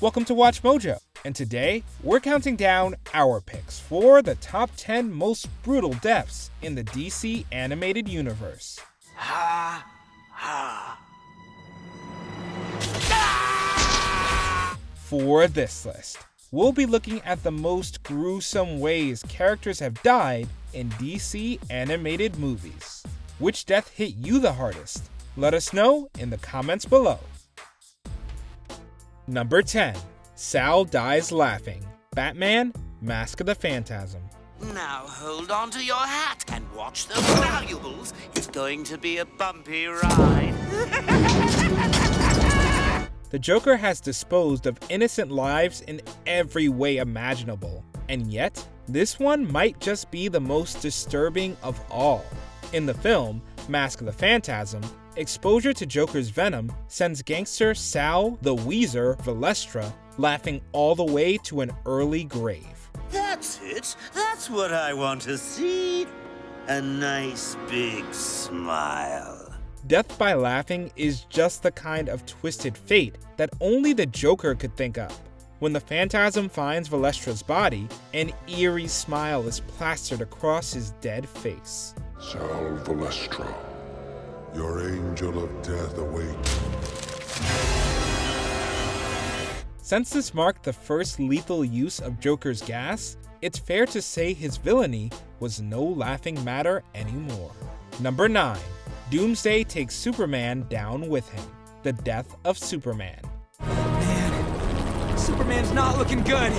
Welcome to Watch Mojo, and today we're counting down our picks for the top 10 most brutal deaths in the DC animated universe. Ha ha. For this list, we'll be looking at the most gruesome ways characters have died in DC animated movies. Which death hit you the hardest? Let us know in the comments below. Number 10. Sal Dies Laughing. Batman, Mask of the Phantasm. Now hold on to your hat and watch those valuables. It's going to be a bumpy ride. The Joker has disposed of innocent lives in every way imaginable, and yet, this one might just be the most disturbing of all. In the film, Mask of the Phantasm, exposure to Joker's venom sends gangster Sal the Weezer Valestra laughing all the way to an early grave. That's it. That's what I want to see. A nice big smile. Death by laughing is just the kind of twisted fate that only the Joker could think up. When the Phantasm finds Valestra's body, an eerie smile is plastered across his dead face. Sal Valestra, your angel of death awakes. Since this marked the first lethal use of Joker's gas, it's fair to say his villainy was no laughing matter anymore. Number 9. Doomsday takes Superman down with him. The death of Superman. Man, Superman's not looking good.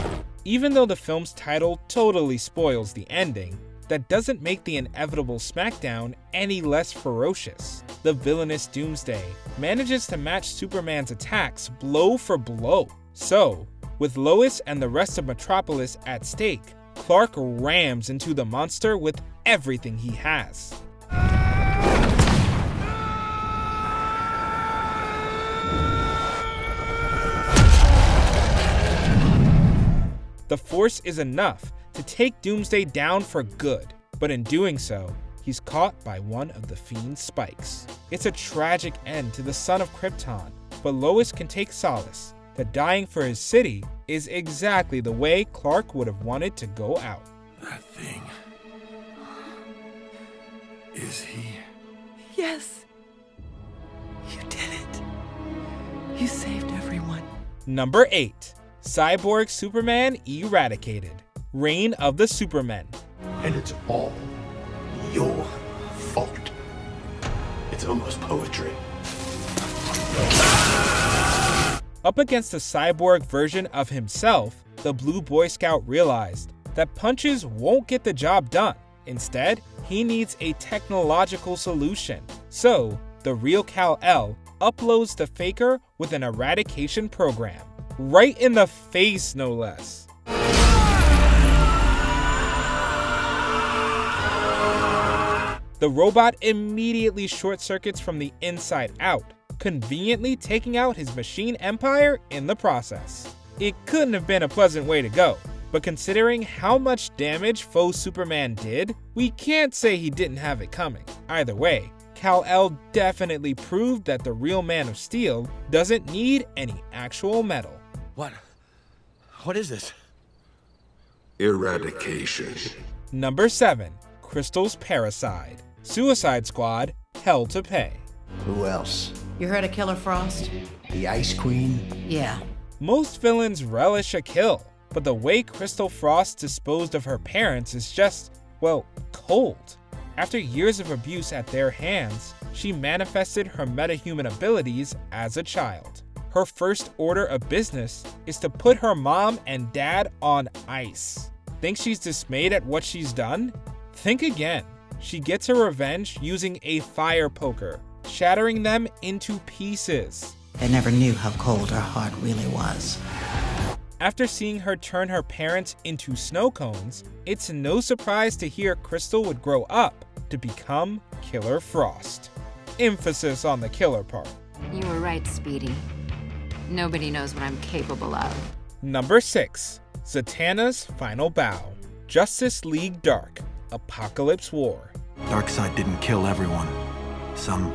Even though the film's title totally spoils the ending, that doesn't make the inevitable smackdown any less ferocious. The villainous Doomsday manages to match Superman's attacks blow for blow. So, with Lois and the rest of Metropolis at stake, Clark rams into the monster with everything he has. The force is enough to take Doomsday down for good, but in doing so, he's caught by one of the Fiend's spikes. It's a tragic end to the son of Krypton, but Lois can take solace that dying for his city is exactly the way Clark would have wanted to go out. That thing. Is he? Yes. You did it. You saved everyone. Number 8. Cyborg Superman eradicated. Reign of the Supermen. And it's all your fault. It's almost poetry. Up against a cyborg version of himself, the Blue Boy Scout realized that punches won't get the job done. Instead, he needs a technological solution. So, the real Kal-El uploads the Faker with an eradication program. Right in the face, no less. The robot immediately short-circuits from the inside out, conveniently taking out his machine empire in the process. It couldn't have been a pleasant way to go, but considering how much damage faux Superman did, we can't say he didn't have it coming. Either way, Kal-El definitely proved that the real Man of Steel doesn't need any actual metal. What is this? Eradication. Number 7. Crystal's Parasite. Suicide Squad, Hell to Pay. Who else? You heard of Killer Frost? The Ice Queen? Yeah. Most villains relish a kill, but the way Crystal Frost disposed of her parents is just, well, cold. After years of abuse at their hands, she manifested her metahuman abilities as a child. Her first order of business is to put her mom and dad on ice. Think she's dismayed at what she's done? Think again. She gets her revenge using a fire poker, shattering them into pieces. I never knew how cold her heart really was. After seeing her turn her parents into snow cones, it's no surprise to hear Crystal would grow up to become Killer Frost. Emphasis on the killer part. You were right, Speedy. Nobody knows what I'm capable of. Number 6. Zatanna's Final Bow. Justice League Dark. Apokolips War. Darkseid didn't kill everyone. Some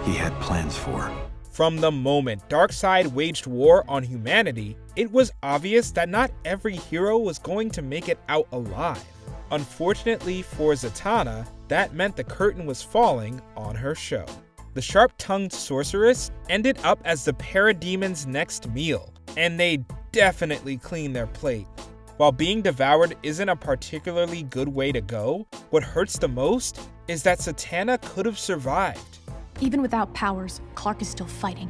he had plans for. From the moment Darkseid waged war on humanity, it was obvious that not every hero was going to make it out alive. Unfortunately for Zatanna, that meant the curtain was falling on her show. The sharp-tongued sorceress ended up as the Parademon's next meal, and they definitely cleaned their plate. While being devoured isn't a particularly good way to go, what hurts the most is that Zatanna could have survived. Even without powers, Clark is still fighting.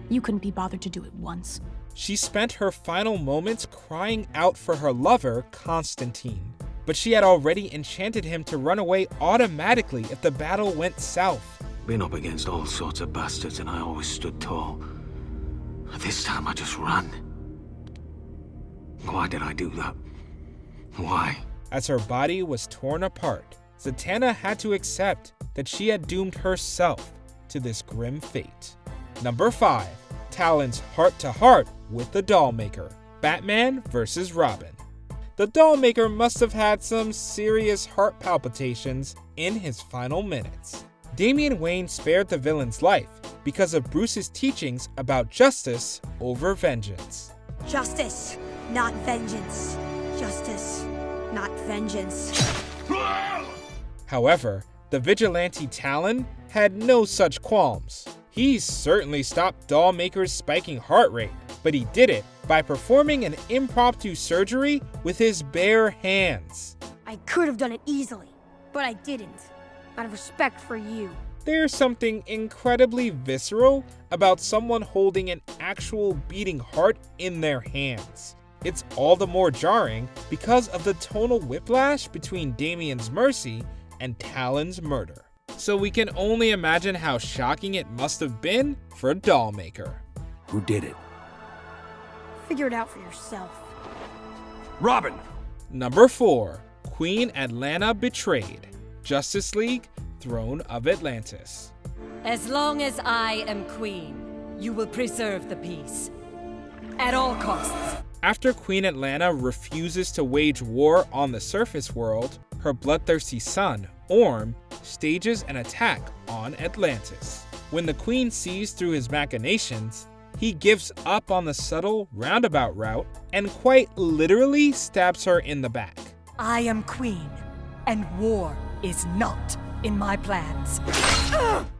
You couldn't be bothered to do it once. She spent her final moments crying out for her lover, Constantine, but she had already enchanted him to run away automatically if the battle went south. Been up against all sorts of bastards and I always stood tall. This time I just ran. Why did I do that? Why? As her body was torn apart, Zatanna had to accept that she had doomed herself to this grim fate. Number 5. Talon's heart-to-heart with the Dollmaker. Batman vs. Robin. The Dollmaker must have had some serious heart palpitations in his final minutes. Damian Wayne spared the villain's life because of Bruce's teachings about justice over vengeance. Justice, not vengeance. Justice, not vengeance. However, the vigilante Talon had no such qualms. He certainly stopped Dollmaker's spiking heart rate, but he did it by performing an impromptu surgery with his bare hands. I could have done it easily, but I didn't. Out of respect for you. There's something incredibly visceral about someone holding an actual beating heart in their hands. It's all the more jarring because of the tonal whiplash between Damian's mercy and Talon's murder. So we can only imagine how shocking it must have been for Dollmaker. Who did it? Figure it out for yourself. Robin! Number 4. Queen Atlanna betrayed. Justice League, Throne of Atlantis. As long as I am queen, you will preserve the peace. At all costs. After Queen Atlanna refuses to wage war on the surface world, her bloodthirsty son, Orm, stages an attack on Atlantis. When the queen sees through his machinations, he gives up on the subtle roundabout route and quite literally stabs her in the back. I am queen, and war is not in my plans.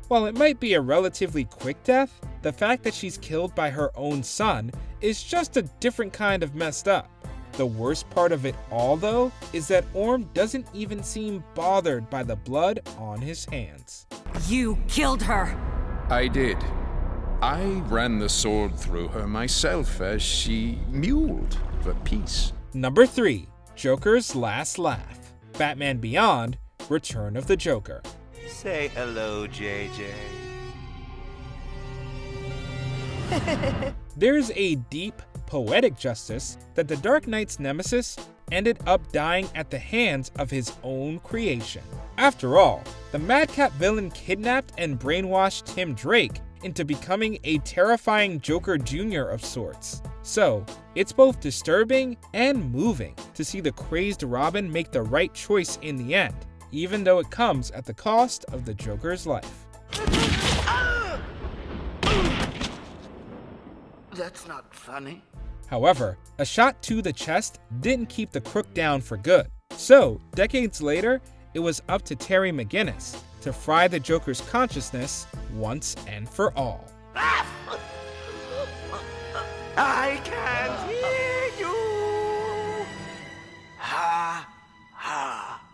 While it might be a relatively quick death, the fact that she's killed by her own son is just a different kind of messed up. The worst part of it all, though, is that Orm doesn't even seem bothered by the blood on his hands. You killed her! I did. I ran the sword through her myself as she mewled for peace. Number 3. Joker's Last Laugh. Batman Beyond, Return of the Joker. Say hello, JJ. There's a deep, poetic justice that the Dark Knight's nemesis ended up dying at the hands of his own creation. After all, the madcap villain kidnapped and brainwashed Tim Drake into becoming a terrifying Joker Jr. of sorts. So, it's both disturbing and moving to see the crazed Robin make the right choice in the end, even though it comes at the cost of the Joker's life. That's not funny. However, a shot to the chest didn't keep the crook down for good. So, decades later, it was up to Terry McGinnis to fry the Joker's consciousness once and for all. I can't hear you. Ha ha.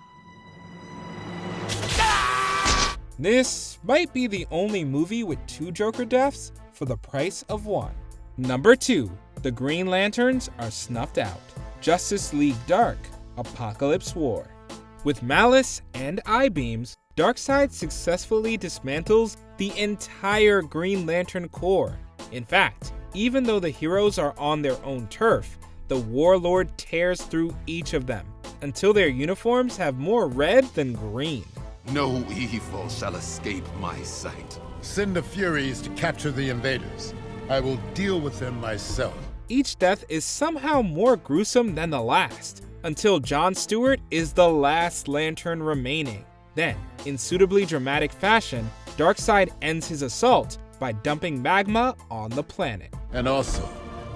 This might be the only movie with 2 Joker deaths for the price of 1. Number 2. The Green Lanterns are snuffed out. Justice League Dark, Apokolips War. With malice and eye-beams, Darkseid successfully dismantles the entire Green Lantern Corps. In fact, even though the heroes are on their own turf, the Warlord tears through each of them, until their uniforms have more red than green. No evil shall escape my sight. Send the Furies to capture the invaders. I will deal with them myself. Each death is somehow more gruesome than the last, until John Stewart is the last Lantern remaining. Then, in suitably dramatic fashion, Darkseid ends his assault by dumping magma on the planet. And also,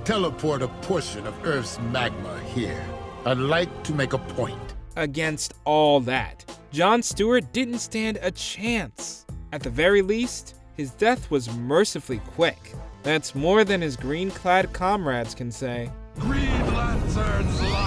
teleport a portion of Earth's magma here. I'd like to make a point. Against all that, Jon Stewart didn't stand a chance. At the very least, his death was mercifully quick. That's more than his green-clad comrades can say. Green Lantern's light!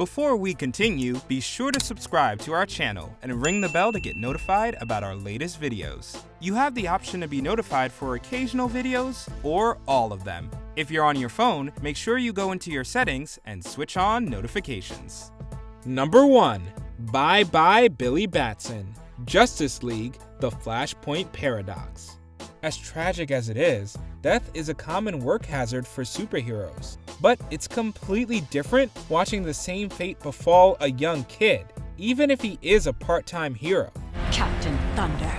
Before we continue, be sure to subscribe to our channel and ring the bell to get notified about our latest videos. You have the option to be notified for occasional videos or all of them. If you're on your phone, make sure you go into your settings and switch on notifications. Number 1. Bye Bye Billy Batson. Justice League, The Flashpoint Paradox. As tragic as it is, death is a common work hazard for superheroes. But it's completely different watching the same fate befall a young kid, even if he is a part-time hero. Captain Thunder,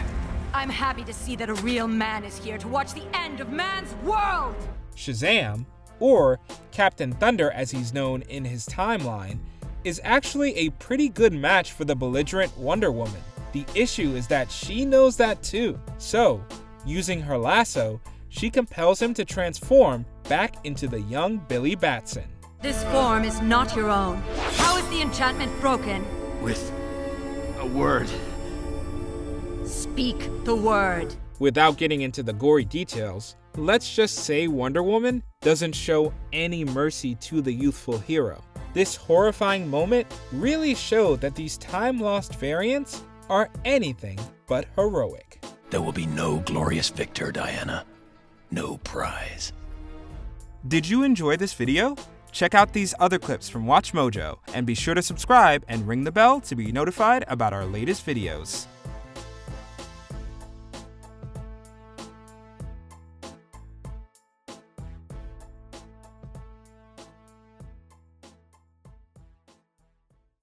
I'm happy to see that a real man is here to watch the end of man's world! Shazam, or Captain Thunder as he's known in his timeline, is actually a pretty good match for the belligerent Wonder Woman. The issue is that she knows that too, so using her lasso, she compels him to transform back into the young Billy Batson. This form is not your own. How is the enchantment broken? With a word. Speak the word. Without getting into the gory details, let's just say Wonder Woman doesn't show any mercy to the youthful hero. This horrifying moment really showed that these time-lost variants are anything but heroic. There will be no glorious victor, Diana. No prize. Did you enjoy this video? Check out these other clips from WatchMojo and be sure to subscribe and ring the bell to be notified about our latest videos.